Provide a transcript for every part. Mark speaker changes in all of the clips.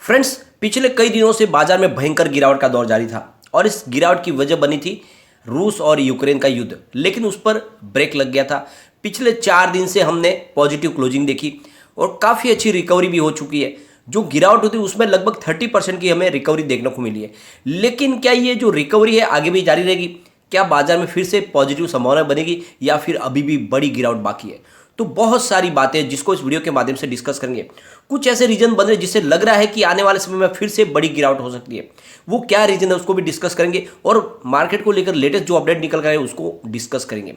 Speaker 1: Friends, पिछले कई दिनों से बाजार में भयंकर गिरावट का दौर जारी था और इस गिरावट की वजह बनी थी रूस और यूक्रेन का युद्ध। लेकिन उस पर ब्रेक लग गया था। पिछले 4 दिन से हमने पॉजिटिव क्लोजिंग देखी और काफ़ी अच्छी रिकवरी भी हो चुकी है। जो गिरावट होती है उसमें लगभग 30% की हमें रिकवरी देखने को मिली है। लेकिन क्या ये जो रिकवरी है आगे भी जारी रहेगी? क्या बाजार में फिर से पॉजिटिव संभावना बनेगी या फिर अभी भी बड़ी गिरावट बाकी है? तो बहुत सारी बातें जिसको इस वीडियो के माध्यम से डिस्कस करेंगे। कुछ ऐसे रीजन बन रहे जिससे लग रहा है कि आने वाले समय में फिर से बड़ी गिरावट हो सकती है। वो क्या रीजन है उसको भी डिस्कस करेंगे और मार्केट को लेकर लेटेस्ट जो अपडेट निकल कर है उसको डिस्कस करेंगे।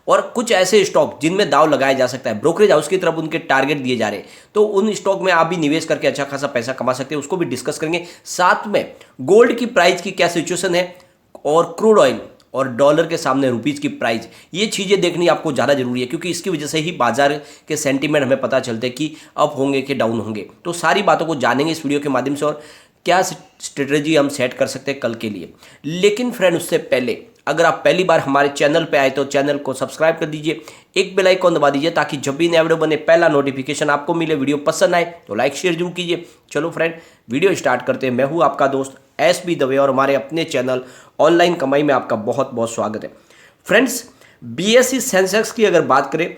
Speaker 1: और कुछ ऐसे स्टॉक जिनमें दाव लगाया जा सकता है, ब्रोकरेज हाउस की तरफ उनके टारगेट दिए जा रहे हैं, तो उन स्टॉक में आप भी निवेश करके अच्छा खासा पैसा कमा सकते हैं, उसको भी डिस्कस करेंगे। साथ में गोल्ड की प्राइस की क्या सिचुएशन है और क्रूड ऑयल और डॉलर के सामने रुपीज़ की प्राइस, ये चीज़ें देखनी आपको ज़्यादा जरूरी है क्योंकि इसकी वजह से ही बाजार के सेंटीमेंट हमें पता चलते हैं कि अप होंगे कि डाउन होंगे। तो सारी बातों को जानेंगे इस वीडियो के माध्यम से और क्या स्ट्रेटेजी हम सेट कर सकते हैं कल के लिए। लेकिन फ्रेंड, उससे पहले अगर आप पहली बार हमारे चैनल पे आए तो चैनल को सब्सक्राइब कर दीजिए, एक बेल आइकॉन दबा दीजिए ताकि जब भी नया वीडियो बने पहला नोटिफिकेशन आपको मिले। वीडियो पसंद आए तो लाइक शेयर जरूर कीजिए। चलो फ्रेंड, वीडियो स्टार्ट करते हैं। मैं हूँ आपका दोस्त एस बी दवे और हमारे अपने चैनल ऑनलाइन कमाई में आपका बहुत बहुत स्वागत है। फ्रेंड्स, बीएसई सेंसेक्स की अगर बात करें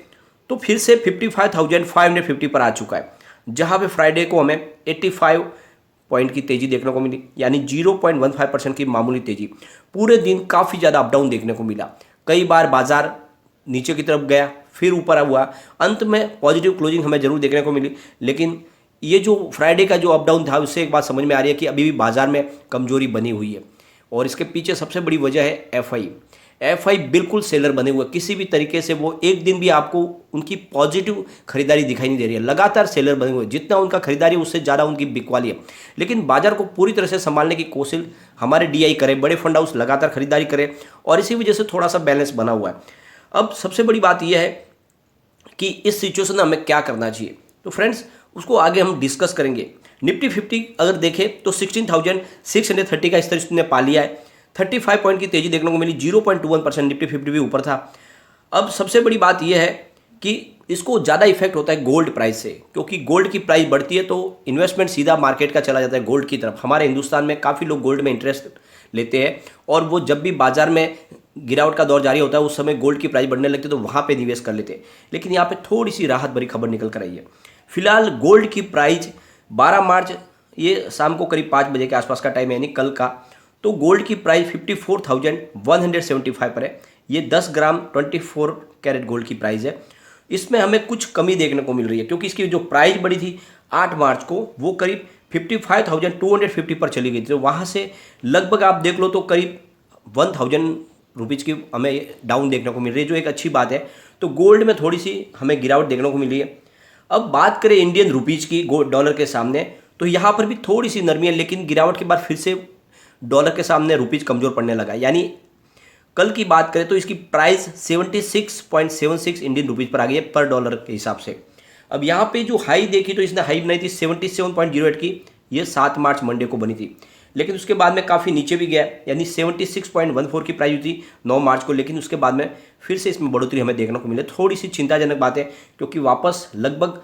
Speaker 1: तो फिर से 55,550 पर आ चुका है, जहां पे फ्राइडे को हमें 85 पॉइंट की तेजी देखने को मिली, यानी 0.15% की मामूली तेजी। पूरे दिन काफ़ी ज़्यादा अपडाउन देखने को मिला। कई बार बाजार नीचे की तरफ गया फिर ऊपर हुआ, अंत में पॉजिटिव क्लोजिंग हमें जरूर देखने को मिली। लेकिन ये जो फ्राइडे का जो अपडाउन था उससे एक बात समझ में आ रही है कि अभी भी बाजार में कमजोरी बनी हुई है और इसके पीछे सबसे बड़ी वजह है एफआई बिल्कुल सेलर बने हुए। किसी भी तरीके से वो एक दिन भी आपको उनकी पॉजिटिव खरीदारी दिखाई नहीं दे रही है। लगातार सेलर बने हुए, जितना उनका खरीदारी उससे ज़्यादा उनकी बिकवाली है। लेकिन बाजार को पूरी तरह से संभालने की कोशिश हमारे डीआई करें, बड़े फंड हाउस लगातार खरीदारी करें और इसी वजह से थोड़ा सा बैलेंस बना हुआ है। अब सबसे बड़ी बात यह है कि इस सिचुएशन में हमें क्या करना चाहिए, तो फ्रेंड्स उसको आगे हम डिस्कस करेंगे। निफ्टी 50 अगर देखें तो 16,630 का स्तर इसने पा लिया है। 35 पॉइंट की तेजी देखने को मिली, 0.21% निफ्टी 50 भी ऊपर था। अब सबसे बड़ी बात यह है कि इसको ज़्यादा इफेक्ट होता है गोल्ड प्राइस से, क्योंकि गोल्ड की प्राइस बढ़ती है तो इन्वेस्टमेंट सीधा मार्केट का चला जाता है गोल्ड की तरफ। हमारे हिंदुस्तान में काफ़ी लोग गोल्ड में इंटरेस्ट लेते हैं और वो जब भी बाजार में गिरावट का दौर जारी होता है उस समय गोल्ड की प्राइस बढ़ने लगती है तो वहाँ पे निवेश कर लेते हैं। लेकिन यहाँ पे थोड़ी सी राहत भरी खबर निकल कर आई है। फिलहाल गोल्ड की प्राइस 12 मार्च, ये शाम को करीब 5 बजे के आसपास का टाइम है, यानी कल का, तो गोल्ड की प्राइस 54,175 पर है। ये 10 ग्राम 24 कैरेट गोल्ड की प्राइस है। इसमें हमें कुछ कमी देखने को मिल रही है क्योंकि इसकी जो प्राइस बढ़ी थी 8 मार्च को, वो करीब 55,250 पर चली गई थी। तो वहाँ से लगभग आप देख लो तो करीब 1,000 रुपीज़ की हमें डाउन देखने को मिल रही है, जो एक अच्छी बात है। तो गोल्ड में थोड़ी सी हमें गिरावट देखने को मिली है। अब बात करें इंडियन रुपीज़ की डॉलर के सामने, तो यहाँ पर भी थोड़ी सी नरमी है, लेकिन गिरावट के बाद फिर से डॉलर के सामने रुपीज़ कमज़ोर पड़ने लगा है। यानी कल की बात करें तो इसकी प्राइस 76.76 इंडियन रुपीज़ पर आ गई है पर डॉलर के हिसाब से। अब यहाँ पे जो हाई देखी तो इसने हाई बनाई थी 77.08 की, ये 7 मार्च मंडे को बनी थी। लेकिन उसके बाद में काफ़ी नीचे भी गया, यानी 76.14 की प्राइस हुई थी 9 मार्च को। लेकिन उसके बाद में फिर से इसमें बढ़ोतरी हमें देखने को मिले। थोड़ी सी चिंताजनक बात है क्योंकि वापस लगभग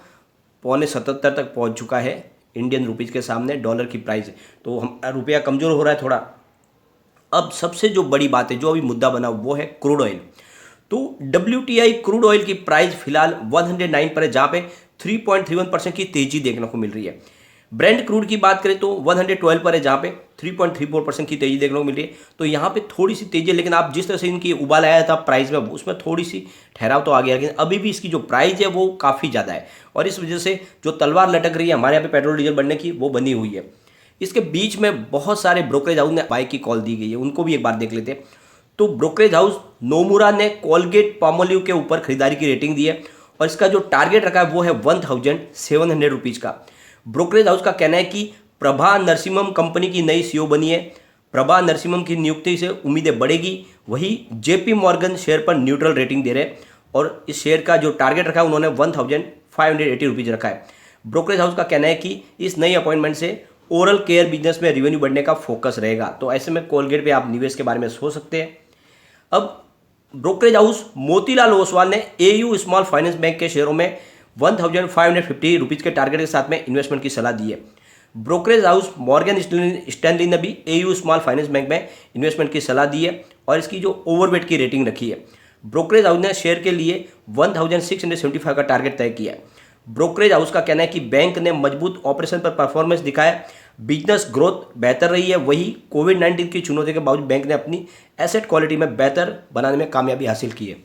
Speaker 1: 77 तक पहुंच चुका है इंडियन रुपीज़ के सामने डॉलर की प्राइस। तो हम रुपया कमज़ोर हो रहा है थोड़ा। अब सबसे जो बड़ी बात है, जो अभी मुद्दा बना वो है क्रूड ऑयल। तो WTI क्रूड ऑयल की प्राइस फिलहाल 109 पर है, जहाँ पे 3.31% की तेजी देखने को मिल रही है। ब्रेंट क्रूड की बात करें तो 112 पर है, जहाँ पे 3.34% की तेजी देखने को मिल रही है। तो यहाँ पे थोड़ी सी तेजी है, लेकिन आप जिस तरह से इनकी उबाल आया था प्राइस में उसमें थोड़ी सी ठहराव तो आ गया, लेकिन अभी भी इसकी जो प्राइस है वो काफ़ी ज़्यादा है और इस वजह से जो तलवार लटक रही है हमारे यहाँ पे पेट्रोल डीजल बढ़ने की, वो बनी हुई है। इसके बीच में बहुत सारे ब्रोकरेज हाउस ने बाय की कॉल दी गई है, उनको भी एक बार देख लेते हैं। तो ब्रोकरेज हाउस नोमुरा ने कोलगेट पामोलिव के ऊपर खरीदारी की रेटिंग दी है और इसका जो टारगेट रखा है वो है 1,700 रुपीज़ का। ब्रोकरेज हाउस का कहना है कि प्रभा नरसिम्हम कंपनी की नई सीईओ बनी है। प्रभा नरसिम्हम की नियुक्ति से उम्मीदें बढ़ेगी। वही JP मॉर्गन शेयर पर न्यूट्रल रेटिंग दे रहे हैं और इस शेयर का जो टारगेट रखा है उन्होंने 1,580 रुपीज़ रखा है। ब्रोकरेज हाउस का कहना है कि इस नई अपॉइंटमेंट से ओरल केयर बिजनेस में रेवेन्यू बढ़ने का फोकस रहेगा। तो ऐसे में कोलगेट पे आप निवेश के बारे में सोच सकते हैं। अब ब्रोकरेज हाउस मोतीलाल ओसवाल ने AU स्मॉल फाइनेंस बैंक के शेयरों में 1,550 रुपीज़ के टारगेट के साथ में इन्वेस्टमेंट की सलाह दी है। ब्रोकरेज हाउस मॉर्गन स्टैनली ने भी एयू स्मॉल फाइनेंस बैंक में इन्वेस्टमेंट की सलाह दी है और इसकी जो ओवरवेट की रेटिंग रखी है। ब्रोकरेज हाउस ने शेयर के लिए 1675 का टारगेट तय किया है। ब्रोकरेज हाउस का कहना है कि बैंक ने मजबूत ऑपरेशन पर परफॉर्मेंस दिखाया, बिजनेस ग्रोथ बेहतर रही है। वही कोविड-19 की चुनौती के बावजूद बैंक ने अपनी एसेट क्वालिटी में बेहतर बनाने में कामयाबी हासिल की है।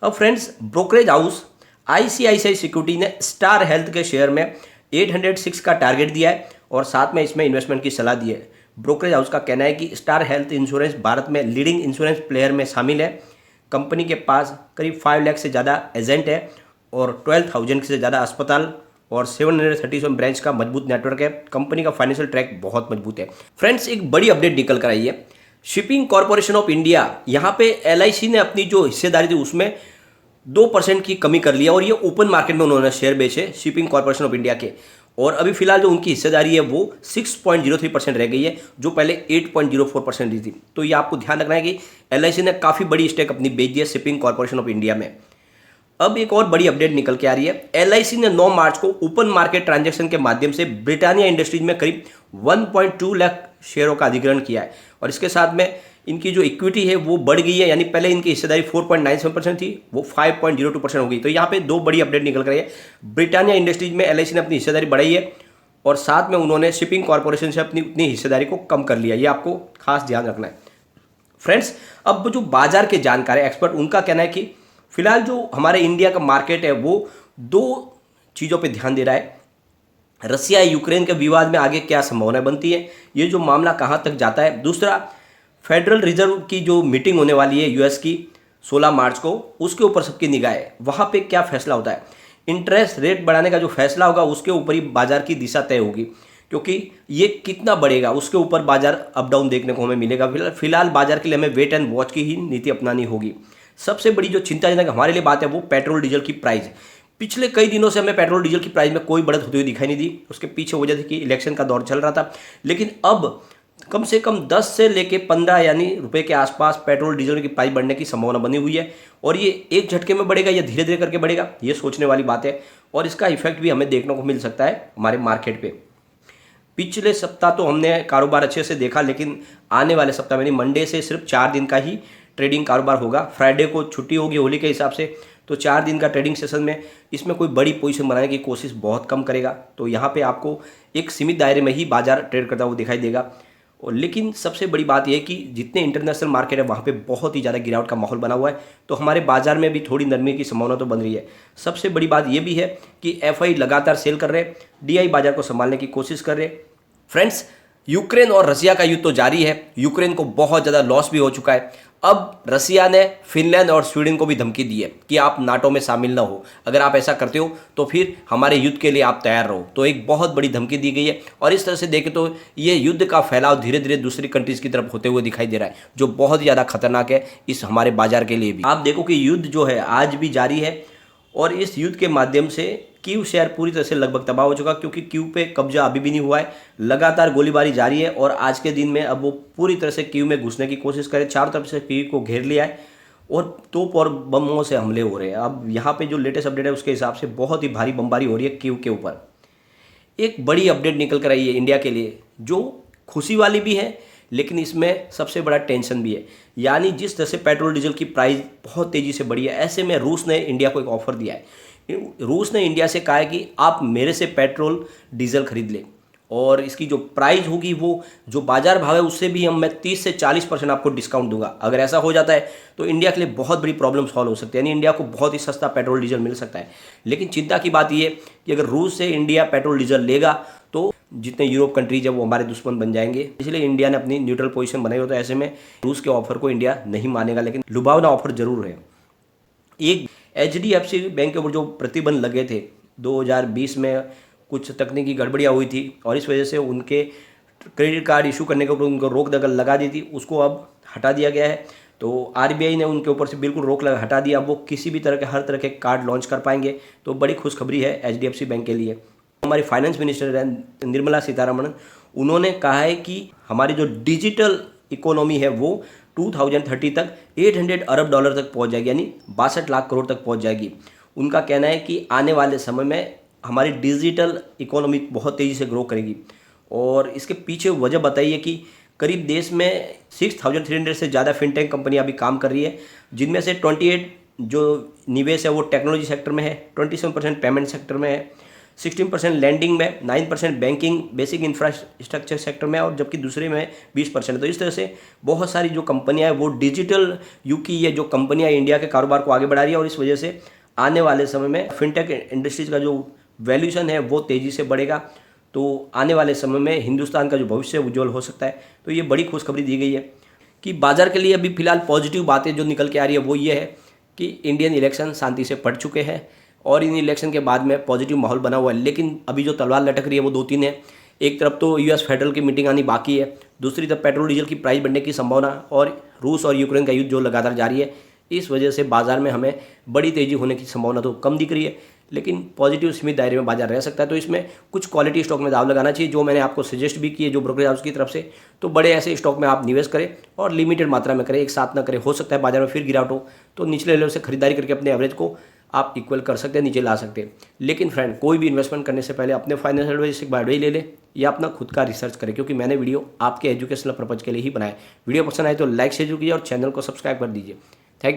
Speaker 1: अब friends, brokerage house ICICI security ने स्टार हेल्थ के शेयर में 806 का टारगेट दिया है और साथ में इसमें इन्वेस्टमेंट की सलाह दी है। ब्रोकरेज हाउस का कहना है कि स्टार हेल्थ इंश्योरेंस भारत में लीडिंग इंश्योरेंस प्लेयर में शामिल है। कंपनी के पास करीब 5 लाख से ज़्यादा एजेंट है और 12,000 से ज़्यादा अस्पताल और 737 ब्रांच का मजबूत नेटवर्क है। कंपनी का फाइनेंशियल ट्रैक बहुत मजबूत है। फ्रेंड्स, एक बड़ी अपडेट निकल कर आई है। शिपिंग कॉर्पोरेशन ऑफ इंडिया, यहाँ पे एलआईसी ने अपनी जो हिस्सेदारी थी उसमें 2% की कमी कर लिया और ये ओपन मार्केट में उन्होंने शेयर बेचे शिपिंग कॉर्पोरेशन ऑफ इंडिया के। और अभी फिलहाल जो उनकी हिस्सेदारी है वो 6.03% रह गई है, जो पहले 8.04% रही थी। तो ये आपको ध्यान रखना है कि एलआईसी ने काफ़ी बड़ी स्टेक अपनी बेच दी है शिपिंग कॉर्पोरेशन ऑफ इंडिया में। अब एक और बड़ी अपडेट निकल के आ रही है। एलआईसी ने 9 मार्च को ओपन मार्केट ट्रांजैक्शन के माध्यम से ब्रिटानिया इंडस्ट्रीज में करीब 1.2 लाख शेयरों का अधिग्रहण किया है और इसके साथ में इनकी जो इक्विटी है वो बढ़ गई है, यानी पहले इनकी हिस्सेदारी 4.97% थी, वो 5.02% हो गई। तो यहाँ पे 2 बड़ी अपडेट निकल कर आई है। ब्रिटानिया इंडस्ट्रीज में एलआईसी ने अपनी हिस्सेदारी बढ़ाई है और साथ में उन्होंने शिपिंग कॉर्पोरेशन से अपनी हिस्सेदारी को कम कर लिया। ये आपको खास ध्यान रखना है। फ्रेंड्स, अब जो बाजार के जानकार है, एक्सपर्ट, उनका कहना है कि फिलहाल जो हमारे इंडिया का मार्केट है वो 2 चीज़ों पे ध्यान दे रहा है। रसिया यूक्रेन के विवाद में आगे क्या संभावना बनती है, ये जो मामला कहाँ तक जाता है। दूसरा, फेडरल रिजर्व की जो मीटिंग होने वाली है यूएस की 16 मार्च को, उसके ऊपर सबकी निगाह है। वहाँ पे क्या फैसला होता है। इंटरेस्ट रेट बढ़ाने का जो फैसला होगा उसके ऊपर ही बाजार की दिशा तय होगी, क्योंकि ये कितना बढ़ेगा उसके ऊपर बाजार अप डाउन देखने को हमें मिलेगा। फिलहाल बाजार के लिए हमें वेट एंड वॉच की ही नीति अपनानी होगी। सबसे बड़ी जो चिंताजनक हमारे लिए बात है वो पेट्रोल डीजल की प्राइस। पिछले कई दिनों से हमें पेट्रोल डीजल की प्राइस में कोई बढ़त होती हुई दिखाई नहीं दी। उसके पीछे वजह थी कि इलेक्शन का दौर चल रहा था, लेकिन अब कम से कम 10 से लेके 15 यानी रुपए के आसपास पेट्रोल डीजल की प्राइस बढ़ने की संभावना बनी हुई है। और ये एक झटके में बढ़ेगा या धीरे धीरे करके बढ़ेगा, ये सोचने वाली बात है और इसका इफेक्ट भी हमें देखने को मिल सकता है हमारे मार्केट पे। पिछले सप्ताह तो हमने कारोबार अच्छे से देखा, लेकिन आने वाले सप्ताह यानी मंडे से सिर्फ 4 दिन का ही ट्रेडिंग कारोबार होगा। फ्राइडे को छुट्टी होगी होली के हिसाब से, तो 4 दिन का ट्रेडिंग सेशन में इसमें कोई बड़ी पोजीशन बनाने की कोशिश बहुत कम करेगा। तो यहाँ पे आपको एक सीमित दायरे में ही बाजार ट्रेड करता हुआ दिखाई देगा। और लेकिन सबसे बड़ी बात यह है कि जितने इंटरनेशनल मार्केट है वहाँ पे बहुत ही ज़्यादा गिरावट का माहौल बना हुआ है, तो हमारे बाजार में भी थोड़ी नरमी की संभावना तो बन रही है। सबसे बड़ी बात यह भी है कि एफआई लगातार सेल कर रहे, डीआई बाजार को संभालने की कोशिश कर रहे। फ्रेंड्स, यूक्रेन और रसिया का युद्ध तो जारी है। यूक्रेन को बहुत ज़्यादा लॉस भी हो चुका है। अब रसिया ने फिनलैंड और स्वीडन को भी धमकी दी है कि आप नाटो में शामिल ना हो, अगर आप ऐसा करते हो तो फिर हमारे युद्ध के लिए आप तैयार रहो। तो एक बहुत बड़ी धमकी दी गई है और इस तरह से देखें तो ये युद्ध का फैलाव धीरे धीरे दूसरी कंट्रीज की तरफ होते हुए दिखाई दे रहा है, जो बहुत ज़्यादा खतरनाक है इस हमारे बाजार के लिए भी। आप देखो कि युद्ध जो है आज भी जारी है और इस युद्ध के माध्यम से कीव शहर पूरी तरह से लगभग तबाह हो चुका, क्योंकि कीव पे कब्जा अभी भी नहीं हुआ है। लगातार गोलीबारी जारी है और आज के दिन में अब वो पूरी तरह से कीव में घुसने की कोशिश करे। चारों तरफ से कीव को घेर लिया है और तोप और बमों से हमले हो रहे हैं। अब यहाँ पे जो लेटेस्ट अपडेट है उसके हिसाब से बहुत ही भारी बमबारी हो रही है कीव के ऊपर। एक बड़ी अपडेट निकल कर आई है इंडिया के लिए, जो खुशी वाली भी है लेकिन इसमें सबसे बड़ा टेंशन भी है। यानी जिस तरह से पेट्रोल डीजल की प्राइस बहुत तेज़ी से बढ़ी है, ऐसे में रूस ने इंडिया को एक ऑफर दिया है। रूस ने इंडिया से कहा है कि आप मेरे से पेट्रोल डीजल खरीद लें और इसकी जो प्राइस होगी वो जो बाजार भाव है उससे भी मैं 30 से 40% आपको डिस्काउंट दूंगा। अगर ऐसा हो जाता है तो इंडिया के लिए बहुत बड़ी प्रॉब्लम सॉल्व हो सकती है, यानी इंडिया को बहुत ही सस्ता पेट्रोल डीजल मिल सकता है। लेकिन चिंता की बात यह कि अगर रूस से इंडिया पेट्रोल डीजल लेगा तो जितने यूरोप कंट्रीज है वो हमारे दुश्मन बन जाएंगे। इसलिए इंडिया ने अपनी न्यूट्रल पोजीशन बनाई हो, तो ऐसे में रूस के ऑफर को इंडिया नहीं मानेगा, लेकिन लुभावना ऑफर जरूर है। एक एचडीएफसी बैंक के ऊपर जो प्रतिबंध लगे थे 2020 में, कुछ तकनीकी गड़बड़ियाँ हुई थी और इस वजह से उनके क्रेडिट कार्ड इशू करने के ऊपर उनको रोक लगा दी थी, उसको अब हटा दिया गया है। तो आरबीआई ने उनके ऊपर से बिल्कुल रोक हटा दिया। अब वो किसी भी तरह के हर तरह के कार्ड लॉन्च कर पाएंगे, तो बड़ी खुशखबरी है एचडीएफसी बैंक के लिए। हमारी फाइनेंस मिनिस्टर निर्मला सीतारमण, उन्होंने कहा है कि हमारी जो डिजिटल इकोनॉमी है वो 2030 तक 800 अरब डॉलर तक पहुंच जाएगी, यानी 62 लाख करोड़ तक पहुंच जाएगी। उनका कहना है कि आने वाले समय में हमारी डिजिटल इकोनॉमी बहुत तेज़ी से ग्रो करेगी। और इसके पीछे वजह बताइए कि करीब देश में 6300 से ज़्यादा फिनटेक कंपनियां अभी काम कर रही है, जिनमें से 28 जो निवेश है वो टेक्नोलॉजी सेक्टर में है, 27% पेमेंट सेक्टर में है, 16% लैंडिंग में, 9% बैंकिंग बेसिक इंफ्रास्ट्रक्चर सेक्टर में, और जबकि दूसरे में 20%। तो इस तरह से बहुत सारी जो कंपनियां हैं वो डिजिटल युग की ये जो कंपनियां इंडिया के कारोबार को आगे बढ़ा रही है, और इस वजह से आने वाले समय में फिनटेक इंडस्ट्रीज का जो वैल्यूएशन है वो तेज़ी से बढ़ेगा। तो आने वाले समय में हिंदुस्तान का जो भविष्य है उज्जवल हो सकता है। तो ये बड़ी खुशखबरी दी गई है कि बाजार के लिए अभी फिलहाल पॉजिटिव बातें जो निकल के आ रही है वो ये है कि इंडियन इलेक्शन शांति से पड़ चुके हैं और इन इलेक्शन के बाद में पॉजिटिव माहौल बना हुआ है। लेकिन अभी जो तलवार लटक रही है वो 2-3 है। एक तरफ तो यूएस फेडरल की मीटिंग आनी बाकी है, दूसरी तरफ पेट्रोल डीजल की प्राइस बढ़ने की संभावना, और रूस और यूक्रेन का युद्ध जो लगातार जारी है, इस वजह से बाजार में हमें बड़ी तेज़ी होने की संभावना तो कम दिख रही है, लेकिन पॉजिटिव सीमित दायरे में बाजार रह सकता है। तो इसमें कुछ क्वालिटी स्टॉक में दाव लगाना चाहिए, जो मैंने आपको सजेस्ट भी किए जो ब्रोकरेज हाउस की तरफ से। तो बड़े ऐसे स्टॉक में आप निवेश करें और लिमिटेड मात्रा में करें, एक साथ ना करें। हो सकता है बाजार में फिर गिरावट हो तो निचले लेवल से खरीदारी करके अपने एवरेज को आप इक्वल कर सकते हैं, नीचे ला सकते हैं। लेकिन फ्रेंड, कोई भी इन्वेस्टमेंट करने से पहले अपने फाइनेंशियल एडवाइजर से एडवाइस ले ले या अपना खुद का रिसर्च करें, क्योंकि मैंने वीडियो आपके एजुकेशनल पर्पज के लिए ही बनाया। वीडियो पसंद आए तो लाइक शेयर कीजिए और चैनल को सब्सक्राइब कर दीजिए। Thank you.